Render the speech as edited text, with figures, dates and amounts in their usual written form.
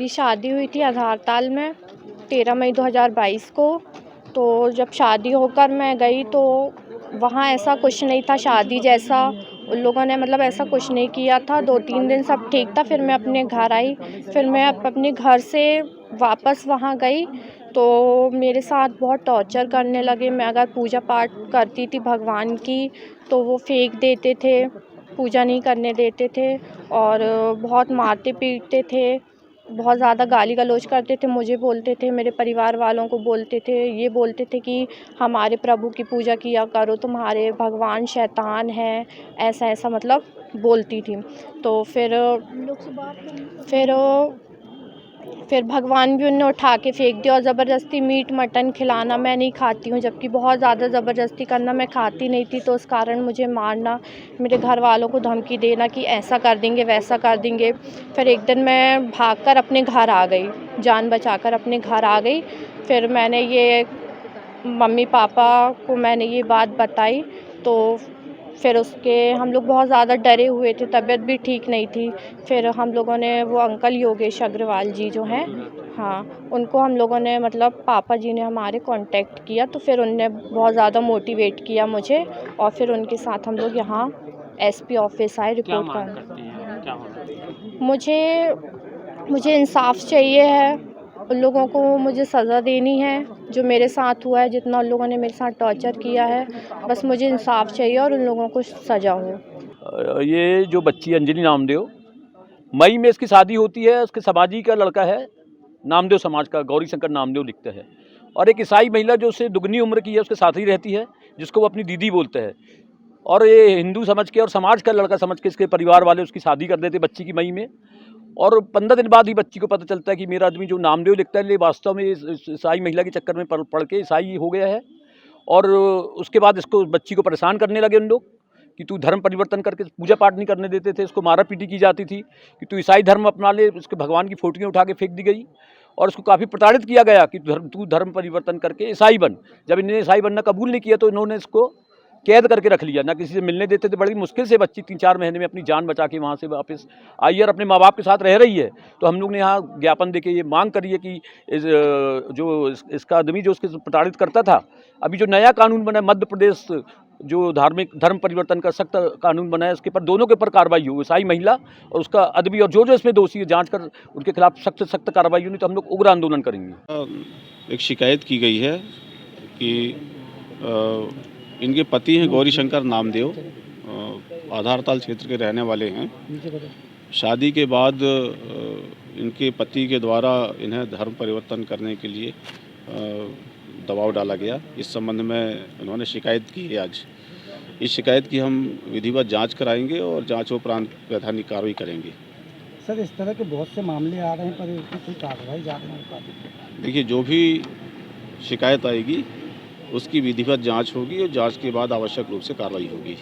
मेरी शादी हुई थी आधारताल में 13 मई 2022 को। तो जब शादी होकर मैं गई तो वहाँ ऐसा कुछ नहीं था शादी जैसा। उन लोगों ने मतलब ऐसा कुछ नहीं किया था। 2-3 दिन सब ठीक था, फिर मैं अपने घर आई। फिर मैं अपने घर से वापस वहाँ गई तो मेरे साथ बहुत टॉर्चर करने लगे। मैं अगर पूजा पाठ करती थी भगवान की तो वो फेंक देते थे, पूजा नहीं करने देते थे और बहुत मारते पीटते थे। बहुत ज़्यादा गाली गलौज करते थे, मुझे बोलते थे, मेरे परिवार वालों को बोलते थे। ये बोलते थे कि हमारे प्रभु की पूजा किया करो, तुम्हारे भगवान शैतान हैं, ऐसा-ऐसा मतलब बोलती थी। तो फिर फिर भगवान भी उन्होंने उठा के फेंक दिया और ज़बरदस्ती मीट मटन खिलाना। मैं नहीं खाती हूँ, जबकि बहुत ज़्यादा ज़बरदस्ती करना, मैं खाती नहीं थी तो उस कारण मुझे मारना, मेरे घर वालों को धमकी देना कि ऐसा कर देंगे वैसा कर देंगे। फिर एक दिन मैं भागकर अपने घर आ गई, जान बचाकर अपने घर आ गई। फिर मैंने ये मम्मी पापा को मैंने ये बात बताई तो फिर उसके हम लोग बहुत ज़्यादा डरे हुए थे, तबीयत भी ठीक नहीं थी। फिर हम लोगों ने वो अंकल योगेश अग्रवाल जी जो हैं, हाँ, उनको हम लोगों ने मतलब पापा जी ने हमारे कॉन्टैक्ट किया तो फिर उनने बहुत ज़्यादा मोटिवेट किया मुझे और फिर उनके साथ हम लोग यहाँ एसपी ऑफिस आए क्या रिपोर्ट मांग करने। करती हैं? क्या होना चाहिए? मुझे इंसाफ़ चाहिए है। उन लोगों को मुझे सज़ा देनी है, जो मेरे साथ हुआ है, जितना उन लोगों ने मेरे साथ टॉर्चर किया है, बस मुझे इंसाफ़ चाहिए और उन लोगों को सज़ा हो। ये जो बच्ची अंजलि नामदेव, मई में इसकी शादी होती है। उसके समाजी का लड़का है, नामदेव समाज का, गौरी शंकर नामदेव लिखता है। और एक ईसाई महिला जो उससे दुगनी उम्र की है उसके साथ ही रहती है, जिसको वो अपनी दीदी बोलते हैं। और ये हिंदू समझ के और समाज का लड़का समझ के इसके परिवार वाले उसकी शादी कर देते बच्ची की मई में। और 15 दिन बाद ही बच्ची को पता चलता है कि मेरा आदमी जो नामदेव लिखता है ये वास्तव में इस ईसाई महिला के चक्कर में पड़ के ईसाई हो गया है। और उसके बाद इसको बच्ची को परेशान करने लगे उन लोग कि तू धर्म परिवर्तन करके पूजा पाठ नहीं करने देते थे। इसको मारा पीटी की जाती थी कि तू ईसाई धर्म अपना ले। उसके भगवान की फोटोएं उठा के फेंक दी गई और उसको काफ़ी प्रताड़ित किया गया कि तू धर्म परिवर्तन करके ईसाई बन। जब इन्होंने ईसाई बनना कबूल नहीं किया तो इन्होंने इसको कैद करके रख लिया, ना किसी से मिलने देते थे। बड़ी मुश्किल से बच्ची 3-4 महीने में अपनी जान बचा के वहाँ से वापस आई और अपने माँ बाप के साथ रह रही है। तो हम लोग ने यहाँ ज्ञापन देके ये मांग करी है कि इसका आदमी जो उसके प्रताड़ित करता था, अभी जो नया कानून बना है मध्य प्रदेश जो धार्मिक धर्म परिवर्तन का सख्त कानून बना है, उसके ऊपर दोनों के ऊपर कार्रवाई हो, ईसाई महिला और उसका आदमी, और जो इसमें दोषी है जांच कर उनके खिलाफ सख्त से सख्त कार्रवाई होनी। तो हम लोग उग्र आंदोलन करेंगे। एक शिकायत की गई है कि इनके पति हैं गौरी शंकर नामदेव, आधारताल क्षेत्र के रहने वाले हैं। शादी के बाद इनके पति के द्वारा इन्हें धर्म परिवर्तन करने के लिए दबाव डाला गया। इस संबंध में उन्होंने शिकायत की है आज। इस शिकायत की हम विधिवत जांच कराएंगे और जांचोपरांत वैधानिक कार्रवाई करेंगे। सर, इस तरह के बहुत से मामले आ रहे हैं पर इसकी कोई कार्रवाई ज़्यादा नहीं हो पाती। देखिए, जो भी शिकायत आएगी उसकी विधिवत जांच होगी और जांच के बाद आवश्यक रूप से कार्रवाई होगी।